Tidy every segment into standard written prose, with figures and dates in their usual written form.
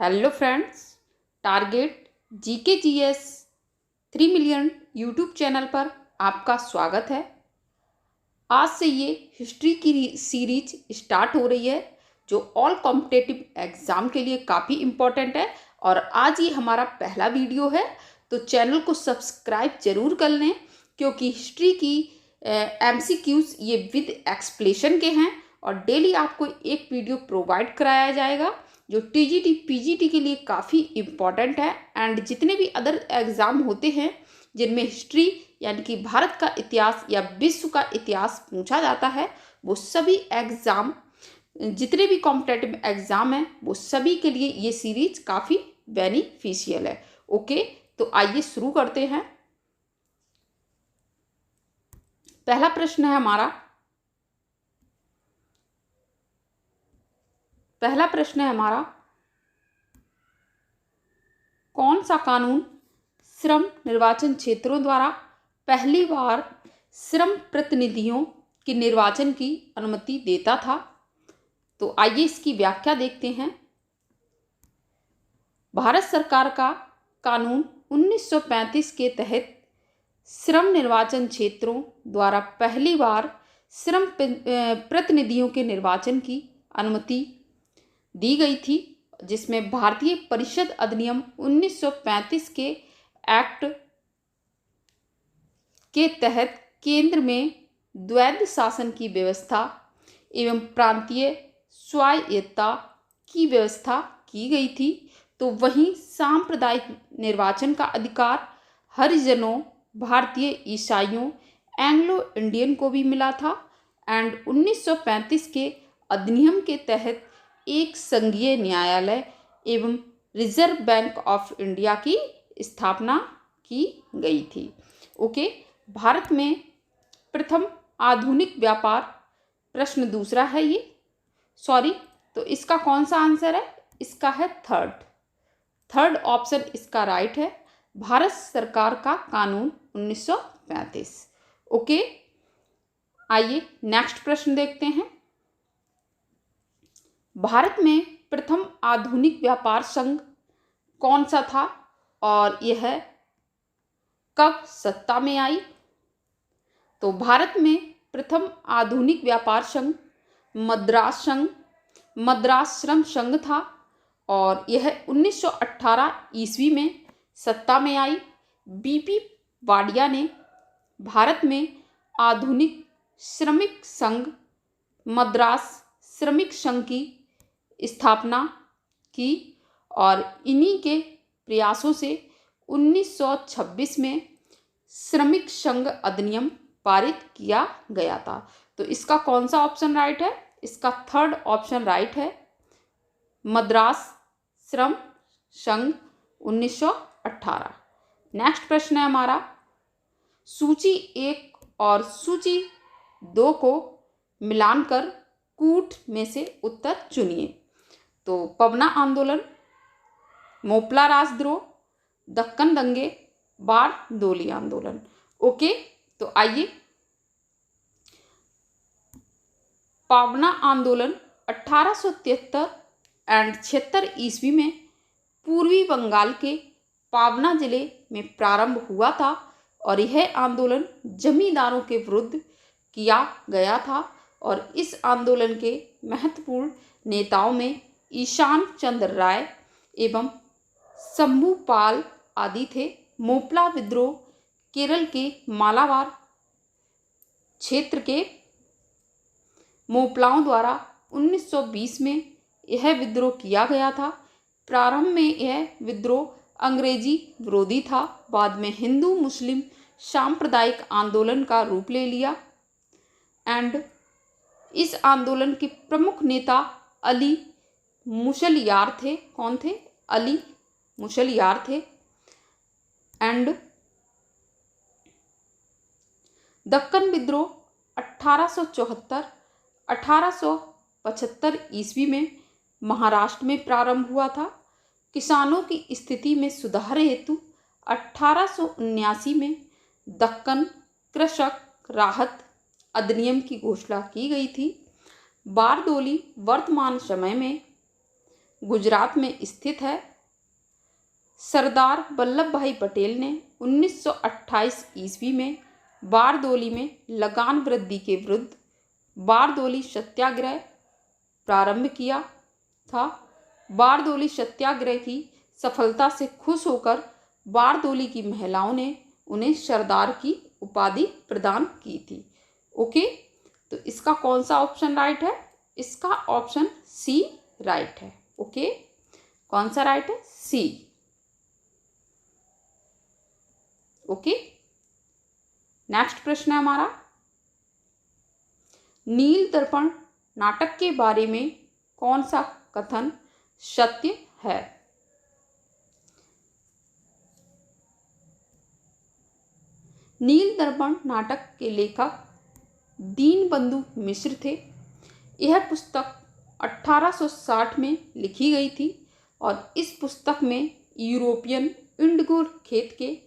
Hello friends, target GK GS 3 million YouTube channel पर आपका स्वागत है। आज से ये हिस्ट्री की सीरीज स्टार्ट हो रही है जो ऑल कॉम्पिटिटिव एग्ज़ाम के लिए काफ़ी इम्पोर्टेंट है और आज ये हमारा पहला वीडियो है, तो चैनल को सब्सक्राइब ज़रूर कर लें क्योंकि हिस्ट्री की एमसीक्यूज़ ये विद एक्सप्लेशन के हैं और डेली आपको एक वीडियो प्रोवाइड कराया जाएगा जो टीजीटी पीजीटी के लिए काफ़ी इम्पॉर्टेंट है। एंड जितने भी अदर एग्ज़ाम होते हैं जिनमें हिस्ट्री यानी कि भारत का इतिहास या विश्व का इतिहास पूछा जाता है, वो सभी एग्ज़ाम जितने भी कॉम्पिटेटिव एग्ज़ाम हैं वो सभी के लिए ये सीरीज काफ़ी बेनिफिशियल है। ओके, तो आइए शुरू करते हैं। पहला प्रश्न है हमारा, कौन सा कानून श्रम निर्वाचन क्षेत्रों द्वारा पहली बार श्रम प्रतिनिधियों के निर्वाचन की अनुमति देता था? तो आइए इसकी व्याख्या देखते हैं। भारत सरकार का कानून 1935 के तहत श्रम निर्वाचन क्षेत्रों द्वारा पहली बार श्रम प्रतिनिधियों के निर्वाचन की अनुमति दी गई थी, जिसमें भारतीय परिषद अधिनियम 1935 के एक्ट के तहत केंद्र में द्वैध शासन की व्यवस्था एवं प्रांतीय स्वायत्तता की व्यवस्था की गई थी। तो वहीं सांप्रदायिक निर्वाचन का अधिकार हरिजनों, भारतीय ईसाइयों, एंग्लो इंडियन को भी मिला था। एंड 1935 के अधिनियम के तहत एक संघीय न्यायालय एवं रिजर्व बैंक ऑफ इंडिया की स्थापना की गई थी। ओके, भारत में प्रथम आधुनिक व्यापार, प्रश्न दूसरा है ये, तो इसका कौन सा आंसर है? इसका है थर्ड ऑप्शन इसका राइट है, भारत सरकार का कानून 1935। ओके, आइए नेक्स्ट प्रश्न देखते हैं। भारत में प्रथम आधुनिक व्यापार संघ कौन सा था और यह कब सत्ता में आई? तो भारत में प्रथम आधुनिक व्यापार संघ मद्रास श्रम संघ था और यह 1918 ईस्वी में सत्ता में आई। बीपी वाडिया ने भारत में आधुनिक श्रमिक संघ मद्रास श्रमिक संघ की स्थापना की और इन्हीं के प्रयासों से 1926 में श्रमिक संघ अधिनियम पारित किया गया था। तो इसका कौन सा ऑप्शन राइट है? इसका थर्ड ऑप्शन राइट है, मद्रास श्रम संघ 1918। नेक्स्ट प्रश्न है हमारा, सूची 1 और सूची 2 को मिलान कर कूट में से उत्तर चुनिए। तो पवना आंदोलन, मोपला राजद्रोह, दक्कन दंगे, बारदोली आंदोलन। ओके, तो आइए, पवना आंदोलन 1873 एंड 76 ईस्वी में पूर्वी बंगाल के पावना जिले में प्रारंभ हुआ था और यह आंदोलन जमींदारों के विरुद्ध किया गया था और इस आंदोलन के महत्वपूर्ण नेताओं में ईशान चंद्र राय एवं शंभू पाल आदि थे। मोपला विद्रोह केरल के मालाबार क्षेत्र के मोपलाओं द्वारा 1920 में यह विद्रोह किया गया था। प्रारंभ में यह विद्रोह अंग्रेजी विरोधी था, बाद में हिंदू मुस्लिम सांप्रदायिक आंदोलन का रूप ले लिया। एंड इस आंदोलन के प्रमुख नेता अली मुशलियार थे। कौन थे? अली मुशलियार थे। एंड दक्कन विद्रोह 1875 ईस्वी में महाराष्ट्र में प्रारंभ हुआ था। किसानों की स्थिति में सुधार हेतु 1879 में दक्कन कृषक राहत अधिनियम की घोषणा की गई थी। बारदोली वर्तमान समय में गुजरात में स्थित है। सरदार वल्लभ भाई पटेल ने 1928 ईस्वी में बारदोली में लगान वृद्धि के विरुद्ध बारदोली सत्याग्रह प्रारंभ किया था। बारदोली सत्याग्रह की सफलता से खुश होकर बारदोली की महिलाओं ने उन्हें सरदार की उपाधि प्रदान की थी। ओके, तो इसका कौन सा ऑप्शन राइट है? इसका ऑप्शन सी राइट है। ओके, कौन सा राइट है? सी। ओके, नेक्स्ट प्रश्न है हमारा, नील दर्पण नाटक के बारे में कौन सा कथन सत्य है? नील दर्पण नाटक के लेखक दीनबंधु मिश्र थे। यह पुस्तक 1860 में लिखी गई थी और इस पुस्तक में यूरोपियन इंडिगो खेत के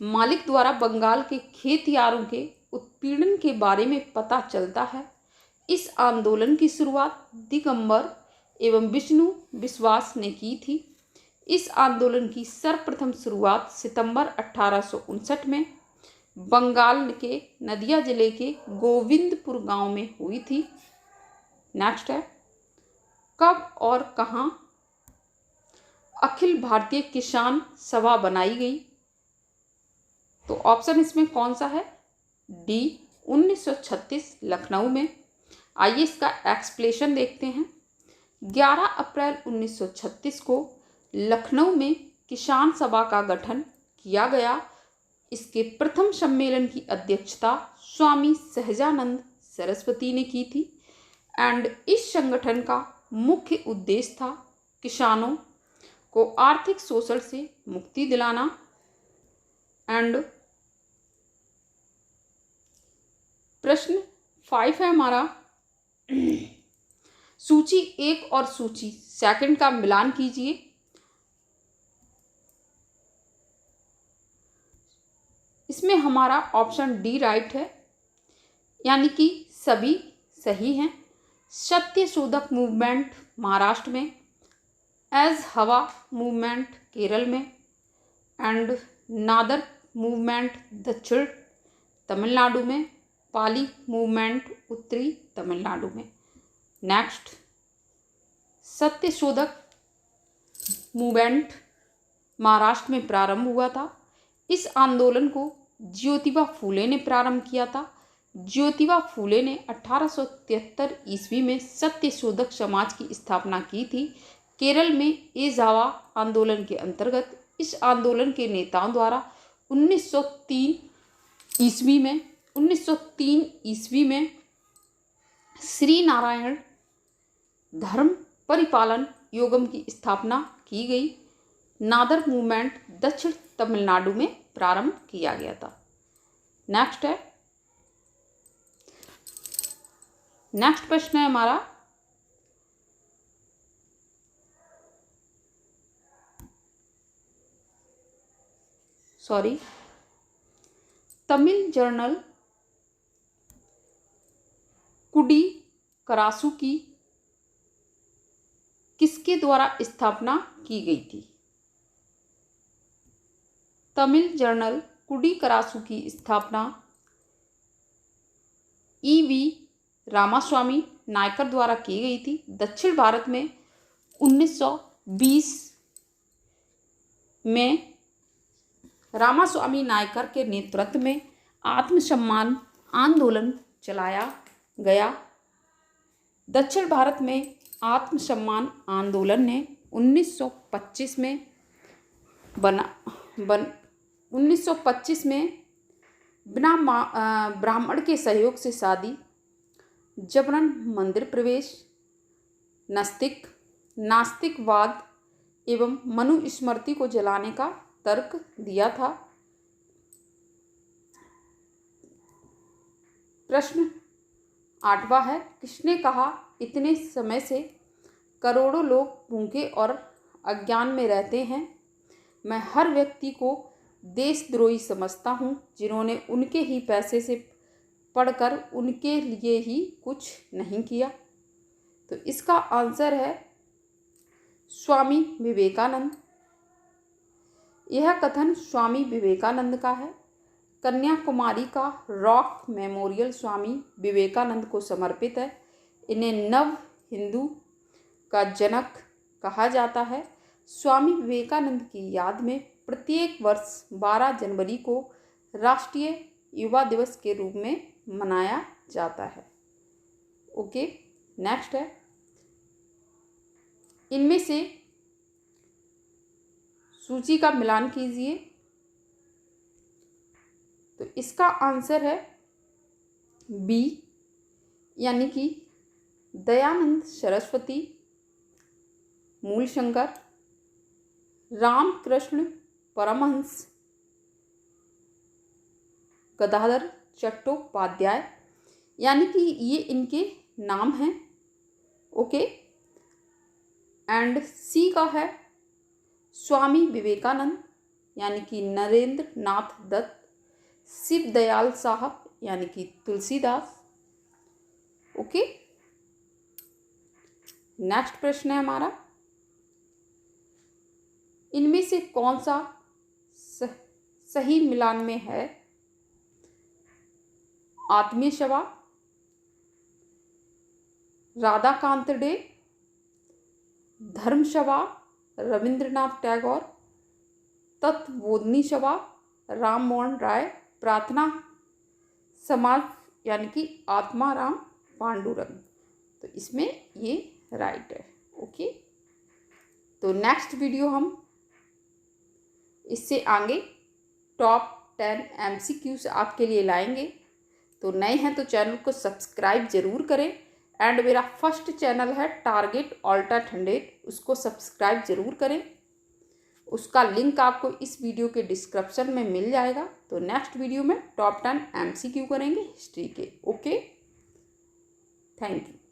मालिक द्वारा बंगाल के खेतियारों के उत्पीड़न के बारे में पता चलता है। इस आंदोलन की शुरुआत दिगंबर एवं विष्णु विश्वास ने की थी। इस आंदोलन की सर्वप्रथम शुरुआत सितंबर 1859 में बंगाल के नदिया जिले के गोविंदपुर गांव में हुई थी। नेक्स्ट है, कब और कहां अखिल भारतीय किसान सभा बनाई गई? तो ऑप्शन इसमें कौन सा है? डी, 1936 लखनऊ में। आइए इसका एक्सप्लेनेशन देखते हैं। 11 अप्रैल 1936 को लखनऊ में किसान सभा का गठन किया गया। इसके प्रथम सम्मेलन की अध्यक्षता स्वामी सहजानंद सरस्वती ने की थी एंड इस संगठन का मुख्य उद्देश्य था किसानों को आर्थिक शोषण से मुक्ति दिलाना। एंड प्रश्न 5 है हमारा, सूची 1 और सूची 2 का मिलान कीजिए। इसमें हमारा ऑप्शन डी राइट है, यानी कि सभी सही हैं। सत्यशोधक मूवमेंट महाराष्ट्र में, एज हवा मूवमेंट केरल में एंड नादर मूवमेंट दक्षिण तमिलनाडु में, पाली मूवमेंट उत्तरी तमिलनाडु में। नेक्स्ट, सत्यशोधक मूवमेंट महाराष्ट्र में प्रारंभ हुआ था। इस आंदोलन को ज्योतिबा फूले ने प्रारंभ किया था। ज्योतिबा फूले ने 1873 ईस्वी में सत्यशोधक समाज की स्थापना की थी। केरल में एजावा आंदोलन के अंतर्गत इस आंदोलन के नेताओं द्वारा 1903 ईस्वी में श्री नारायण धर्म परिपालन योगम की स्थापना की गई। नादर मूवमेंट दक्षिण तमिलनाडु में प्रारंभ किया गया था। नेक्स्ट प्रश्न है हमारा, तमिल जर्नल कुडी करासू की किसके द्वारा स्थापना की गई थी? तमिल जर्नल कुडी करासू की स्थापना E.V. रामास्वामी नायकर द्वारा की गई थी। दक्षिण भारत में 1920 में रामास्वामी नायकर के नेतृत्व में आत्मसम्मान आंदोलन चलाया गया। दक्षिण भारत में आत्मसम्मान आंदोलन ने 1925 में बिना ब्राह्मण के सहयोग से शादी, जबरन मंदिर प्रवेश, नास्तिकवाद एवं मनुस्मृति को जलाने का तर्क दिया था। प्रश्न 8वां है, किसने कहा इतने समय से करोड़ों लोग भूखे और अज्ञान में रहते हैं? मैं हर व्यक्ति को देशद्रोही समझता हूँ जिन्होंने उनके ही पैसे से पढ़कर उनके लिए ही कुछ नहीं किया। तो इसका आंसर है स्वामी विवेकानंद। यह कथन स्वामी विवेकानंद का है। कन्याकुमारी का रॉक मेमोरियल स्वामी विवेकानंद को समर्पित है। इन्हें नव हिंदू का जनक कहा जाता है। स्वामी विवेकानंद की याद में प्रत्येक वर्ष 12 जनवरी को राष्ट्रीय युवा दिवस के रूप में मनाया जाता है। ओके, नेक्स्ट है, इनमें से सूची का मिलान कीजिए। तो इसका आंसर है बी, यानी कि दयानंद सरस्वती, मूलशंकर, रामकृष्ण परमहंस, गदाधर चट्टोपाध्याय, यानी कि ये इनके नाम हैं। ओके, एंड सी का है स्वामी विवेकानंद, यानी कि नरेंद्र नाथ दत्त, शिव दयाल साहब, यानी कि तुलसीदास। ओके, नेक्स्ट प्रश्न है हमारा, इनमें से कौन सा सही मिलान में है? आत्मीय सभा, राधाकांत डे, धर्म सभा रविंद्रनाथ टैगोर, तत्वबोधिनी सभा राम मोहन राय, प्रार्थना समाज यानी कि आत्माराम पांडुरंग। तो इसमें ये राइट है। ओके, तो नेक्स्ट वीडियो हम इससे आगे टॉप 10 MCQs आपके लिए लाएंगे। तो नए हैं तो चैनल को सब्सक्राइब जरूर करें। एंड मेरा फर्स्ट चैनल है टारगेट ऑल्टर 100, उसको सब्सक्राइब जरूर करें। उसका लिंक आपको इस वीडियो के डिस्क्रिप्शन में मिल जाएगा। तो नेक्स्ट वीडियो में टॉप 10 MCQ करेंगे हिस्ट्री के। Okay, thank you.